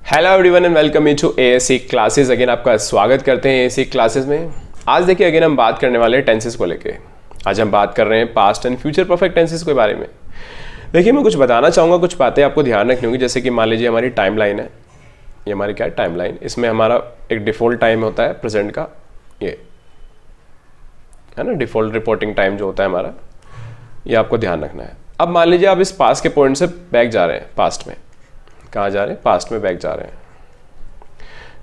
Hello everyone and welcome you to ASC classes. Again आपका स्वागत करते हैं एएससी क्लासेस में। आज देखिए अगेन हम बात करने वाले हैं टेंसेस को लेके। आज हम बात कर रहे हैं past and future perfect tenses के बारे में। देखिए मैं कुछ बताना चाहूँगा, कुछ बातें आपको ध्यान रखनी होगी। जैसे कि मान लीजिए हमारी टाइमलाइन है, ये हमारी क्या है टाइमलाइन। इसमें हमारा एक डिफ़ॉल्ट टाइम होता है प्रेजेंट का, ये है ना डिफ़ॉल्ट रिपोर्टिंग टाइम जो होता है हमारा, ये आपको ध्यान रखना है। अब मान लीजिए आप इस पास्ट के पॉइंट से बैक जा रहे हैं, पास्ट में कहाँ जा रहे हैं, पास्ट में बैक जा रहे हैं,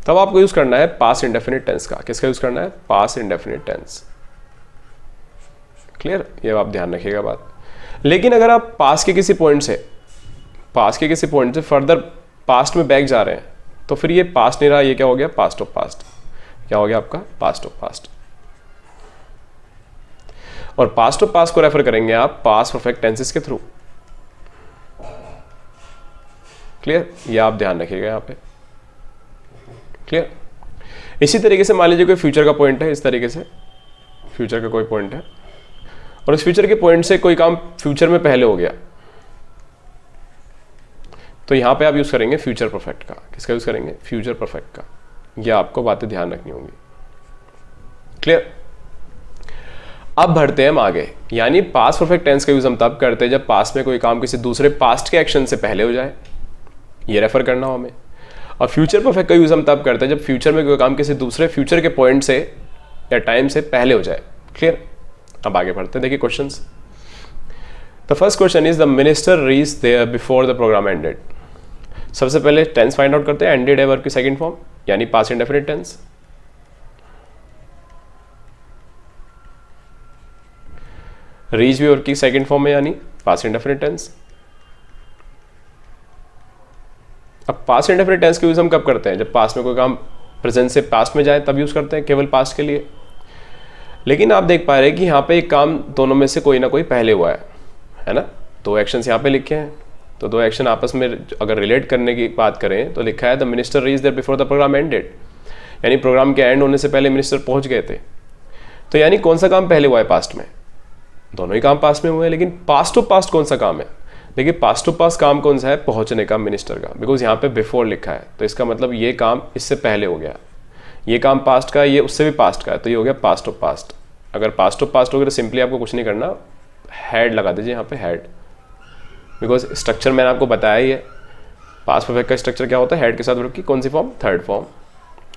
तब आपको यूज करना है पास्ट इंडेफिनिट टेंस का। किसका यूज करना है? Past indefinite tense. क्लियर? ये आप ध्यान रखिएगा बात। लेकिन अगर आप पास्ट के किसी पॉइंट से फर्दर पास्ट में बैक जा रहे हैं तो फिर ये पास्ट नहीं रहा, ये क्या हो गया? Past of past. क्या हो गया आपका? Past of past. और पास्ट ऑफ पास्ट को रेफर करेंगे आप पास्ट परफेक्ट टेंसेस के थ्रू। क्लियर? ये आप ध्यान रखिएगा यहाँ पे। क्लियर? इसी तरीके से मान लीजिए कोई फ्यूचर का पॉइंट है, इस तरीके से फ्यूचर का कोई पॉइंट है और इस फ्यूचर के पॉइंट से कोई काम फ्यूचर में पहले हो गया, तो यहां पे आप यूज करेंगे फ्यूचर परफेक्ट का। किसका यूज करेंगे? फ्यूचर परफेक्ट का। यह आपको बातें ध्यान रखनी होंगी। क्लियर? अब बढ़ते हैं हम आगे। यानी पास्ट परफेक्ट टेंस का यूज हम तब करते हैं जब पास्ट में कोई काम किसी दूसरे पास्ट के एक्शन से पहले हो जाए, ये रेफर करना हो हमें। और फ्यूचर परफेक्ट का यूज हम तब करते हैं जब फ्यूचर में कोई काम किसी दूसरे फ्यूचर के पॉइंट से या टाइम से पहले हो जाए। क्लियर? अब आगे बढ़ते हैं। देखिए questions. The first question is the minister reach there before the programme ended. सबसे पहले टेंस फाइंड आउट करते हैं। एंडेड है वर्ब की सेकंड फॉर्म यानी पास्ट इंडेफिनिट टेंस। रीच भी वर्ब की सेकंड फॉर्म में यानी पास्ट इंडेफिनिट टेंस। अब पास्ट इंडेफिनिट टेंस का यूज हम कब करते हैं? जब पास्ट में कोई काम प्रेजेंट से पास्ट में जाए तब यूज करते हैं, केवल पास्ट के लिए। लेकिन आप देख पा रहे हैं कि यहाँ पे एक काम दोनों में से कोई ना कोई पहले हुआ है ना। दो एक्शंस यहाँ पे लिखे हैं, तो दो एक्शन आपस में अगर रिलेट करने की बात करें तो लिखा है the minister reach there before the programme ended, यानी प्रोग्राम के एंड होने से पहले मिनिस्टर पहुंच गए थे। तो यानी कौन सा काम पहले हुआ है? पास्ट में। दोनों ही काम पास्ट में हुए हैं, लेकिन पास्ट टू पास्ट कौन सा काम है? देखिए पास्ट टू पास्ट काम कौन सा है? पहुंचने का, मिनिस्टर का। बिकॉज यहाँ पे बिफोर लिखा है तो इसका मतलब ये काम इससे पहले हो गया। ये काम पास्ट का है, ये उससे भी पास्ट का है, तो ये हो गया पास्ट ऑफ पास्ट। अगर पास्ट ऑफ पास्ट हो गया तो सिंपली आपको कुछ नहीं करना, हैड लगा दीजिए यहाँ पे, हैड। बिकॉज स्ट्रक्चर मैंने आपको बताया ही है। पास्ट परफेक्ट का स्ट्रक्चर क्या होता है? हैड के साथ वर्ब की कौन सी फॉर्म? Third form.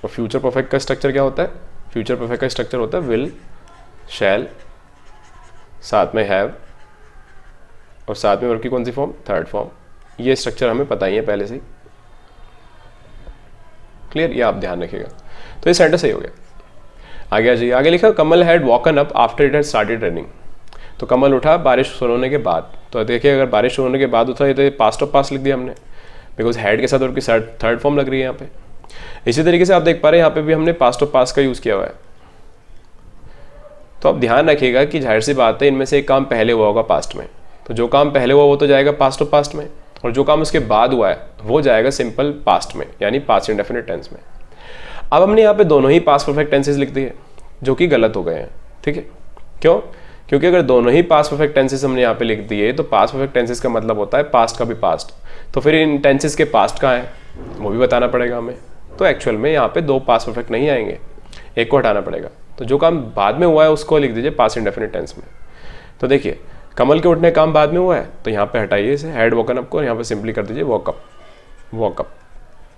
और फ्यूचर परफेक्ट का स्ट्रक्चर क्या होता है? फ्यूचर परफेक्ट का स्ट्रक्चर होता है विल, शैल, साथ में हैव और साथ में वर्ब की कौन सी फॉर्म? Third form. ये स्ट्रक्चर हमें पता ही है पहले से ही। क्लियर? ये आप ध्यान रखिएगा। तो ये सेंटेंस सही हो गया। आगे आ जाइए। आगे लिखा Kamal had woken up after it had started running. तो कमल उठा बारिश शुरू होने के बाद। तो देखिए अगर बारिश शुरू होने के बाद उठा है तो पास्ट ऑफ पास्ट लिख दिया हमने, बिकॉज हैड के साथ वर्ब की थर्ड फॉर्म लग रही है यहाँ पे। इसी तरीके से आप देख पा रहे हैं यहाँ पे भी हमने पास्ट ऑफ पास्ट का यूज किया हुआ है। तो आप ध्यान रखिएगा कि जाहिर सी बात है इनमें से एक काम पहले हुआ होगा पास्ट में, तो जो काम पहले हुआ वो तो जाएगा पास्ट ऑफ पास्ट में, और जो काम उसके बाद हुआ है वो जाएगा सिंपल पास्ट में यानी पास्ट इंडेफिनिट टेंस में। अब हमने यहाँ पे दोनों ही पास्ट परफेक्ट टेंसेस लिख दिए जो कि गलत हो गए हैं। ठीक है? क्यों? क्योंकि अगर दोनों ही पास्ट परफेक्ट टेंसेस हमने यहाँ पे लिख दिए तो पास्ट परफेक्ट टेंसेस का मतलब होता है पास्ट का भी पास्ट। तो फिर इन टेंसेस के पास्ट कहाँ है वो भी बताना पड़ेगा हमें। तो एक्चुअल में यहाँ पे दो पास्ट परफेक्ट नहीं आएंगे, एक को हटाना पड़ेगा। तो जो काम बाद में हुआ है उसको लिख दीजिए पास्ट इंडेफिनिट टेंस में। तो देखिए कमल के उठने काम बाद में हुआ है तो यहाँ पे हटाइए इसे हैड वॉकन अप को, यहाँ पे सिंपली कर दीजिए वॉकअप। वॉकअप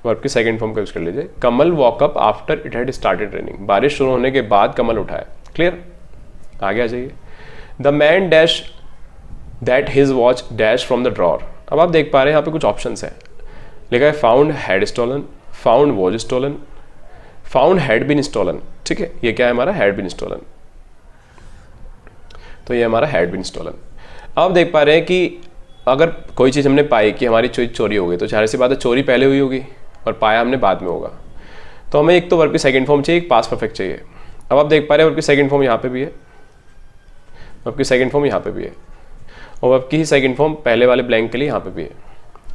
वर्ब की सेकंड फॉर्म का यूज कर लीजिए। Kamal woke up after it had started raining. बारिश शुरू होने के बाद कमल उठा है। क्लियर? आगे आ जाइए। The man dash that his watch dash from the drawer. अब आप देख पा रहे हैं यहाँ पे कुछ ऑप्शंस हैं। लिखा है found had stolen, found was stolen, found had been stolen. ठीक है? ये क्या है हमारा? Had been stolen. तो ये हमारा हैड बीन स्टोलन। अब देख पा रहे हैं कि अगर कोई चीज़ हमने पाई कि हमारी चीज़ चोरी हो गई तो जाहिर सी बात है चोरी पहले हुई होगी और पाया हमने बाद में होगा। तो हमें एक तो वर्ब की सेकंड फॉर्म चाहिए, एक पास्ट परफेक्ट चाहिए। अब आप देख पा रहे हैं वर्ब की सेकंड फॉर्म यहाँ पे भी है, वर्ब की सेकंड फॉर्म यहाँ पे भी है, और वर्ब की ही सेकंड फॉर्म पहले वाले ब्लैंक के लिए यहाँ पे भी है।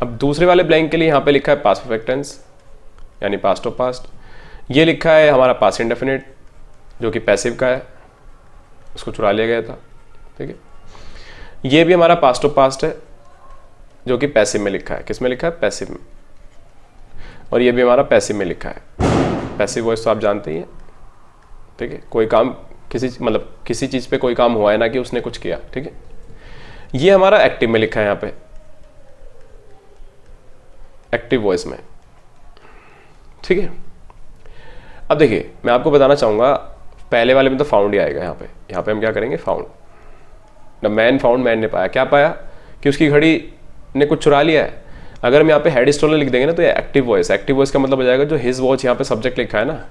अब दूसरे वाले ब्लैंक के लिए यहाँ पे लिखा है पास्ट परफेक्ट टेंस यानी पास्ट ऑफ पास्ट। ये लिखा है हमारा पास्ट इंडेफिनिट जो कि पैसिव का है, उसको चुरा लिया गया था। ठीक है? ये भी हमारा पास्ट ऑफ पास्ट है जो कि पैसिव में लिखा है। किस में लिखा है? पैसिव में। और ये भी हमारा पैसिव में लिखा है। पैसिव वॉइस तो आप जानते ही हैं, ठीक है, कोई काम किसी चीज़ पे कोई काम हुआ है ना कि उसने कुछ किया, ठीक है। ये हमारा एक्टिव में लिखा है यहाँ पे, एक्टिव वॉइस में, ठीक है। अब देखिए मैं आपको बताना चाहूँगा, पहले वाले में तो फाउंड ही आएगा। यहाँ पे हम क्या करेंगे, found. The man found, man ने पाया, क्या पाया कि उसकी घड़ी ने कुछ चुरा लिया है। अगर हम यहाँ पे हैड स्टोलन लिख देंगे ना तो ये एक्टिव वॉइस, एक्टिव वॉइस का मतलब हो जाएगा जो हिज वॉच यहाँ पे सब्जेक्ट लिखा है ना,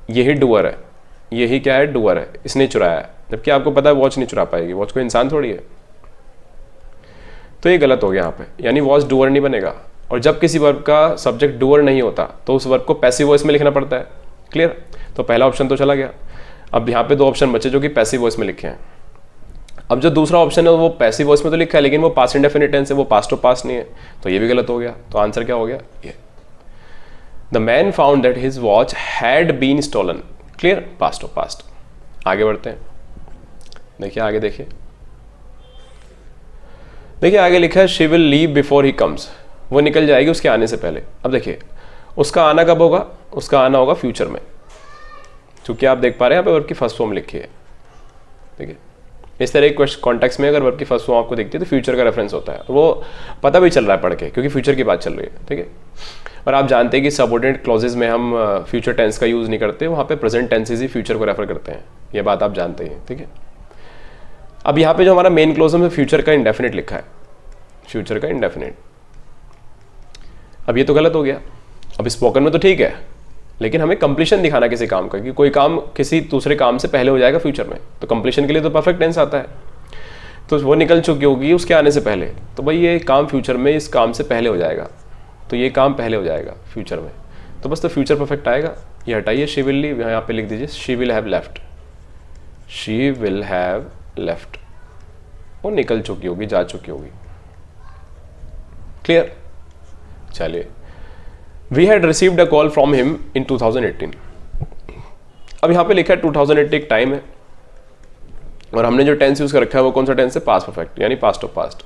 यही डूअर है, यही क्या है, डूअर है, इसने चुराया है। जबकि आपको पता है वॉच नहीं चुरा पाएगी, वॉच कोई इंसान थोड़ी है। तो ये गलत हो गया यहाँ पे, यानी वॉच डूअर नहीं बनेगा। और जब किसी वर्ब का सब्जेक्ट डूअर नहीं होता तो उस वर्ब को पैसिव वॉइस में लिखना पड़ता है। क्लियर? तो पहला ऑप्शन तो चला गया। अब यहाँ पे दो ऑप्शन बचे जो कि पैसिव वॉइस में लिखे हैं। अब जो दूसरा ऑप्शन है वो पैसिव वॉइस में तो लिखा है लेकिन वो पास्ट इंडेफिनिट टेंस है, वो पास्ट टू पास्ट नहीं है, तो ये भी गलत हो गया। तो आंसर क्या हो गया, ये the man found that his watch had been stolen. Clear? Past to past. आगे बढ़ते हैं, देखिए आगे देखिए आगे लिखा है she will leave before he comes, वो निकल जाएगी उसके आने से पहले। अब देखिए उसका आना कब होगा, उसका आना होगा फ्यूचर में, क्योंकि आप देख पा रहे हैं यहाँ पे वर्ब की फर्स्ट फॉर्म लिखी है, ठीक है। इस तरह के कॉन्टेक्स्ट में अगर वर्ब की फर्स्ट फॉर्म आपको दिखती है तो फ्यूचर का रेफरेंस होता है, वो पता भी चल रहा है पढ़ के, क्योंकि फ्यूचर की बात चल रही है, ठीक है। और आप जानते हैं कि सबऑर्डिनेट क्लॉजेज में हम फ्यूचर टेंस का यूज़ नहीं करते, वहाँ पे प्रेजेंट टेंसेज ही फ्यूचर को रेफर करते हैं, ये बात आप जानते हैं, ठीक है। अब यहाँ पे जो हमारा मेन क्लॉज है फ्यूचर का इंडेफिनिट लिखा है, फ्यूचर का इंडेफिनिट। अब ये तो गलत हो गया। अब स्पोकन में तो ठीक है, लेकिन हमें कंप्लीशन दिखाना किसी काम का, कि कोई काम किसी दूसरे काम से पहले हो जाएगा फ्यूचर में, तो कंप्लीशन के लिए तो परफेक्ट टेंस आता है। तो वो निकल चुकी होगी उसके आने से पहले, तो भाई ये काम फ्यूचर में इस काम से पहले हो जाएगा, तो ये काम पहले हो जाएगा फ्यूचर में, तो बस तो फ्यूचर परफेक्ट आएगा। ये हटाइए, शी विल लीव, यहाँ पे लिख दीजिए she will have left, she will have left, वो निकल चुकी होगी, जा चुकी होगी। क्लियर? चलिए, we had received a call from him in 2018। अब यहाँ पे लिखा है 2018 एक टाइम है, और हमने जो टेंस यूज कर रखा है वो कौन सा टेंस है, पास्ट परफेक्ट, यानी पास्ट ऑफ पास्ट।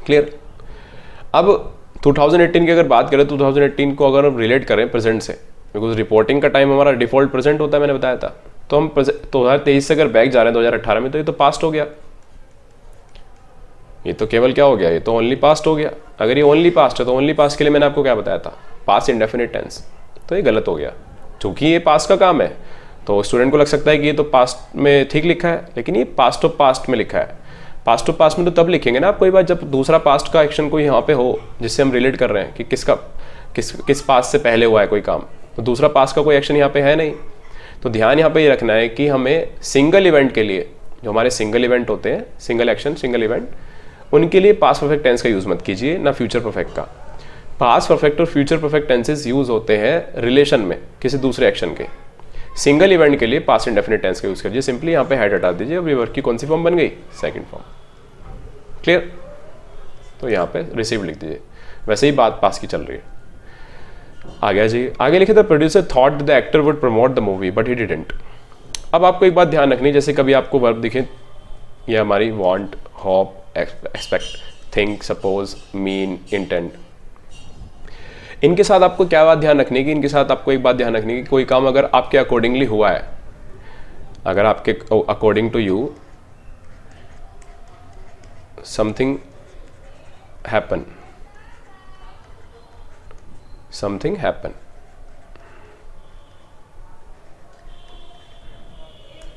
क्लियर? अब 2018 की अगर बात करें, 2018 को अगर हम रिलेट करें प्रेजेंट से, बिकॉज रिपोर्टिंग का टाइम हमारा डिफॉल्ट प्रेजेंट होता है, मैंने बताया था, तो हम 2023 से अगर बैक जा रहे हैं 2018 में, तो ये तो पास्ट हो गया, ये तो केवल क्या हो गया, ये तो ओनली पास्ट हो गया। अगर ये ओनली पास्ट है तो ओनली पास्ट के लिए मैंने आपको क्या बताया था, पास्ट इंडेफिनिट टेंस, तो ये गलत हो गया। क्योंकि ये पास्ट का काम है तो स्टूडेंट को लग सकता है कि ये तो पास्ट में ठीक लिखा है, लेकिन ये पास्ट ऑफ पास्ट में लिखा है। पास्ट ऑफ पास्ट में तो तब लिखेंगे ना आप कोई बात, जब दूसरा पास्ट का एक्शन कोई यहाँ पे हो जिससे हम रिलेट कर रहे हैं कि किस पास्ट से पहले हुआ है कोई काम, तो दूसरा पास्ट का कोई एक्शन यहाँ पे है नहीं। तो ध्यान यहाँ पे ये रखना है कि हमें सिंगल इवेंट के लिए, जो हमारे सिंगल इवेंट होते हैं, सिंगल एक्शन सिंगल इवेंट, उनके लिए पास्ट परफेक्ट टेंस का यूज मत कीजिए, ना फ्यूचर परफेक्ट का। पास्ट परफेक्ट और फ्यूचर परफेक्ट टेंसेस यूज होते हैं रिलेशन में किसी दूसरे एक्शन के। सिंगल इवेंट के लिए पास्ट इंडेफिनिट टेंस का यूज कीजिए। सिंपली यहाँ पे हेड हटा दीजिए, अब वर्ब की कौन सी फॉर्म बन गई, सेकंड फॉर्म। क्लियर? तो यहाँ पे रिसीव लिख दीजिए, वैसे ही बात पास की चल रही है। आगे जी, आगे लिखे the producer thought the actor would promote the movie but he didn't. अब आपको एक बात ध्यान रखनी, जैसे कभी आपको वर्ब दिखे, ये हमारी want, hope, expect, think, suppose, mean, intent, इनके साथ आपको क्या बात ध्यान रखनी है कि इनके साथ आपको एक बात ध्यान रखनी है कि कोई काम अगर आपके अकॉर्डिंगली हुआ है, अगर आपके according to you something happen, something happen,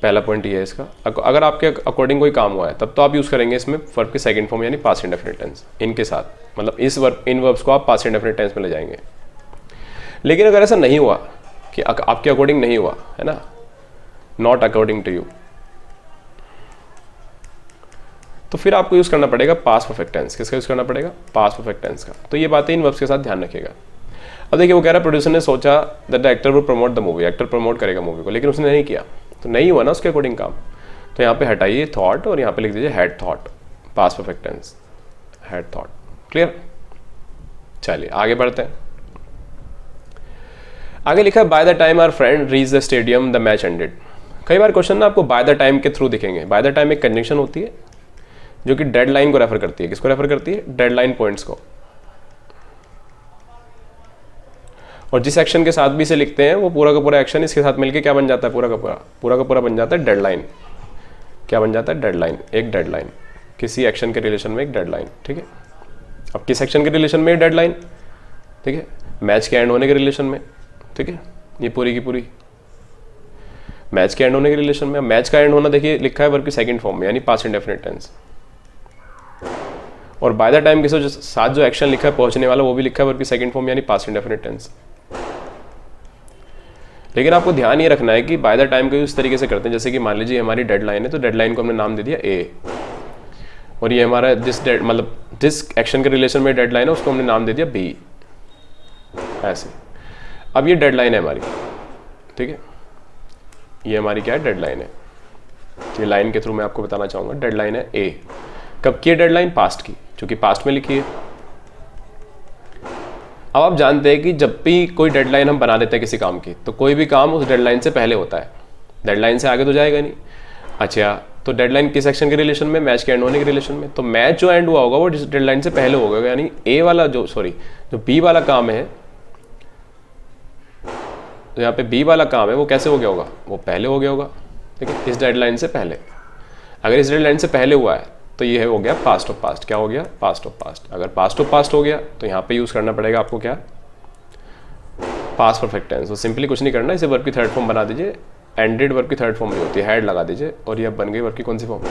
पहला पॉइंट ये है इसका। अगर आपके अकॉर्डिंग कोई काम हुआ है तब तो आप यूज करेंगे इसमें वर्ब के सेकंड फॉर्म यानी पास्ट इंडेफिनिट टेंस इनके साथ, मतलब इन वर्ब्स को आप पास्ट इंडेफिनिट टेंस में ले जाएंगे। लेकिन अगर ऐसा नहीं हुआ कि आपके अकॉर्डिंग नहीं हुआ है ना, नॉट अकॉर्डिंग टू यू, तो फिर आपको यूज करना पड़ेगा पास्ट परफेक्ट टेंस। किसका यूज करना पड़ेगा, पास्ट परफेक्ट टेंस का। तो ये बातें इन वर्ब्स के साथ ध्यान रखिएगा। अब देखिए वो कह रहा है प्रोड्यूसर ने सोचा that the actor would promote the movie, actor promote करेगा मूवी को, लेकिन उसने नहीं किया, तो नहीं हुआ ना उसके अकॉर्डिंग काम। तो यहाँ पे हटाइए थॉट और यहाँ पे लिख दीजिए had thought, past perfect tense, had thought. Clear? चलिए आगे बढ़ते हैं। आगे लिखा है by the time our friend reach the stadium the match ended. कई बार क्वेश्चन ना आपको बाय द टाइम के थ्रू दिखेंगे। बाय द टाइम एक कंजंक्शन होती है जो कि डेडलाइन को रेफर करती है। किसको रेफर करती है, डेडलाइन पॉइंट्स को। और जिस एक्शन के साथ भी इसे लिखते हैं वो पूरा का पूरा एक्शन इसके साथ मिलके क्या बन जाता है, पूरा का पूरा बन जाता है डेडलाइन। क्या बन जाता है, डेडलाइन, एक डेडलाइन, किसी एक्शन के रिलेशन में एक डेडलाइन, ठीक है। अब किस एक्शन के रिलेशन में डेडलाइन, ठीक है, मैच के एंड होने के रिलेशन में, ठीक है, ये पूरी की पूरी मैच के एंड होने के रिलेशन में। मैच का एंड होना देखिए लिखा है वर्ब की सेकंड फॉर्म में, यानी पास्ट इंडेफिनिट टेंस, और बाय द टाइम के साथ जो एक्शन लिखा है पहुंचने वाला वो भी लिखा है वर्ब की सेकंड फॉर्म यानी पास्ट इंडेफिनिट टेंस। लेकिन आपको ध्यान ये रखना है कि बाय द टाइम को इस तरीके से करते हैं, जैसे कि मान लीजिए हमारी डेडलाइन है तो डेडलाइन को हमने नाम दे दिया ए, और ये हमारा जिस एक्शन के रिलेशन में डेडलाइन है उसको हमने नाम दे दिया बी, ऐसे। अब ये डेडलाइन है हमारी, ठीक है, ये हमारी क्या है, डेडलाइन है। ये लाइन के थ्रू मैं आपको बताना चाहूंगा, डेडलाइन है ए। कब की है डेडलाइन, पास्ट की, क्योंकि पास्ट में लिखी है। अब आप जानते हैं कि जब भी कोई डेडलाइन हम बना देते हैं किसी काम की, तो कोई भी काम उस डेडलाइन से पहले होता है, डेडलाइन से आगे तो जाएगा नहीं। अच्छा, तो डेडलाइन किस एक्शन के रिलेशन में, मैच के एंड होने के रिलेशन में। तो मैच जो एंड हुआ होगा वो डेडलाइन से पहले होगा, यानी ए वाला जो बी वाला काम है, तो यहाँ पे बी वाला काम है वो कैसे हो गया होगा, वो पहले हो गया होगा, ठीक है, इस डेडलाइन से पहले। अगर इस डेडलाइन से पहले हुआ है तो ये हो गया पास्ट ऑफ पास्ट। क्या हो गया, पास्ट ऑफ पास्ट। अगर पास्ट ऑफ पास्ट हो गया तो यहाँ पे यूज करना पड़ेगा आपको क्या, पास्ट परफेक्ट टेंस। तो सिंपली कुछ नहीं करना, इसे वर्ब की थर्ड फॉर्म बना दीजिए, एंडेड वर्ब की थर्ड फॉर्म नहीं होती, हैड लगा दीजिए, और ये बन गई वर्ब की कौन सी फॉर्म।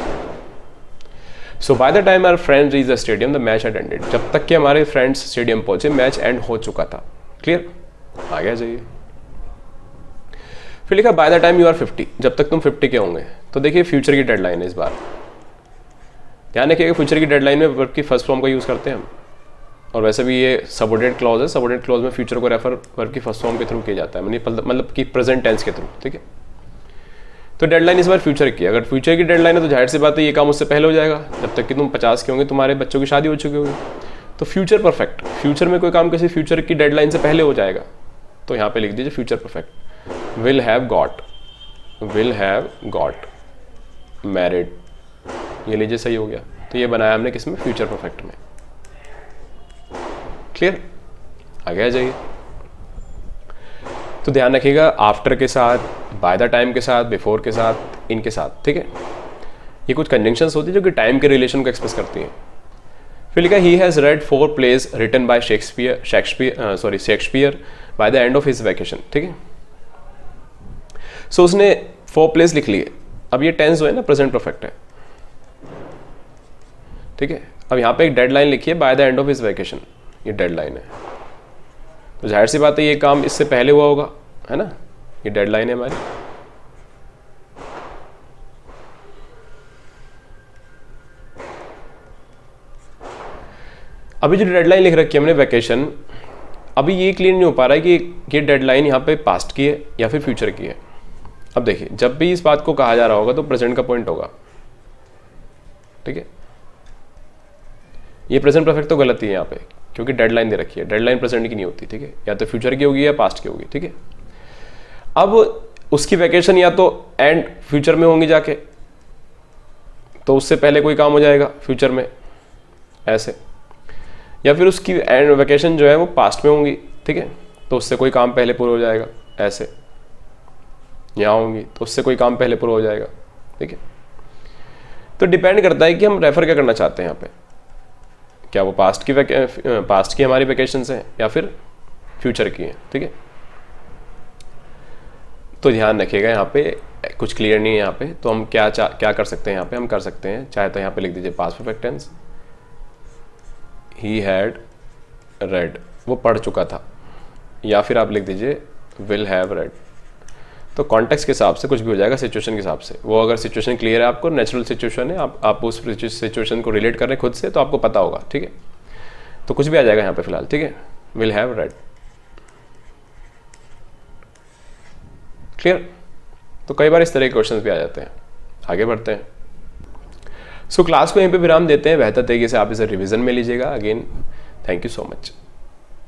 So by the time our friends reach the stadium the match had ended. जब तक कि हमारे फ्रेंड्स स्टेडियम पहुंचे मैच एंड हो चुका था। क्लियर, आ गया जाइए। फिर लिखा by the time you are 50, जब तक तुम 50 के होंगे। तो देखिए फ्यूचर की डेडलाइन है इस बार, ध्यान रखिएगा फ्यूचर की डेडलाइन में वर्ब की फर्स्ट फॉर्म का यूज़ करते हैं हम, और वैसे भी ये सबऑर्डिनेट क्लॉज है, सबऑर्डिनेट क्लॉज में फ्यूचर को रेफर वर्ब की फर्स्ट फॉर्म के थ्रू किया जाता है, मतलब कि प्रेजेंट टेंस के थ्रू, ठीक है। तो डेडलाइन इस बार फ्यूचर की, अगर फ्यूचर की डेडलाइन है तो जाहिर सी बात है ये काम उससे पहले हो जाएगा, जब तक कि तुम 50 के होंगे तुम्हारे बच्चों की शादी हो चुकी होगी। तो फ्यूचर परफेक्ट, फ्यूचर में कोई काम किसी फ्यूचर की डेडलाइन से पहले हो जाएगा, तो यहाँ पे लिख दीजिए future perfect. Will have got married, ये लीजिए सही हो गया। तो ये बनाया हमने किस में, फ्यूचर परफेक्ट में। क्लियर, आ गया जाइए। तो ध्यान रखिएगा आफ्टर के साथ, बाय द टाइम के साथ, बिफोर के साथ, इनके साथ, ठीक है। ये कुछ कंजंक्शंस होती है जो कि टाइम के रिलेशन को एक्सप्रेस करती हैं। फिर लिखा he has read 4 plays written by Shakespeare by the end of his vacation, ठीक है। सो उसने 4 प्लेज लिख लिए। अब ये टेंस जो है ना प्रेजेंट परफेक्ट है, ठीक है। अब यहाँ पे एक डेडलाइन लिखी है by the end of his vacation, ये डेडलाइन है, तो जाहिर सी बात है ये काम इससे पहले हुआ होगा, है ना, ये डेडलाइन है हमारी। अभी जो डेडलाइन लिख रखी है हमने वैकेशन, अभी ये क्लियर नहीं हो पा रहा है कि ये डेडलाइन यहाँ पे पास्ट की है या फिर फ्यूचर की है। अब देखिए जब भी इस बात को कहा जा रहा होगा तो प्रेजेंट का पॉइंट होगा, ठीक है। ये प्रेजेंट परफेक्ट तो गलत ही है यहाँ पे, क्योंकि डेडलाइन दे रखी है, डेडलाइन प्रेजेंट की नहीं होती, ठीक है, या तो फ्यूचर की होगी या पास्ट की होगी, ठीक है। अब उसकी वैकेशन या तो एंड फ्यूचर में होंगी जाके, तो उससे पहले कोई काम हो जाएगा फ्यूचर में ऐसे, या फिर उसकी एंड वैकेशन जो है वो पास्ट में होंगी, ठीक है, तो उससे कोई काम पहले पूरा हो जाएगा ऐसे। यहाँ होंगी तो उससे कोई काम पहले पूरा हो जाएगा, ठीक है। तो डिपेंड करता है कि हम रेफर क्या करना चाहते हैं यहाँ पे, क्या वो पास्ट की हमारी वैकेशंस हैं या फिर फ्यूचर की हैं, ठीक है। तो ध्यान रखिएगा यहाँ पे कुछ क्लियर नहीं है यहाँ पे, तो हम क्या कर सकते हैं यहाँ पे, हम कर सकते हैं चाहे तो यहाँ पे लिख दीजिए past perfect tense, he had read, वो पढ़ चुका था, या फिर आप लिख दीजिए विल हैव रेड। तो कॉन्टेक्स्ट के हिसाब से कुछ भी हो जाएगा, सिचुएशन के हिसाब से। वो अगर सिचुएशन क्लियर है आपको, नेचुरल सिचुएशन है, आप उस सिचुएशन को रिलेट कर रहे हैं खुद से, तो आपको पता होगा, ठीक है। तो कुछ भी आ जाएगा यहाँ पे फिलहाल, ठीक है, विल हैव रेड। क्लियर। तो कई बार इस तरह के क्वेश्चंस भी आ जाते हैं। आगे बढ़ते हैं। सो क्लास को यहीं पे विराम देते हैं, बेहतर तरीके से आप इसे रिवीजन में लीजिएगा। Again thank you so much.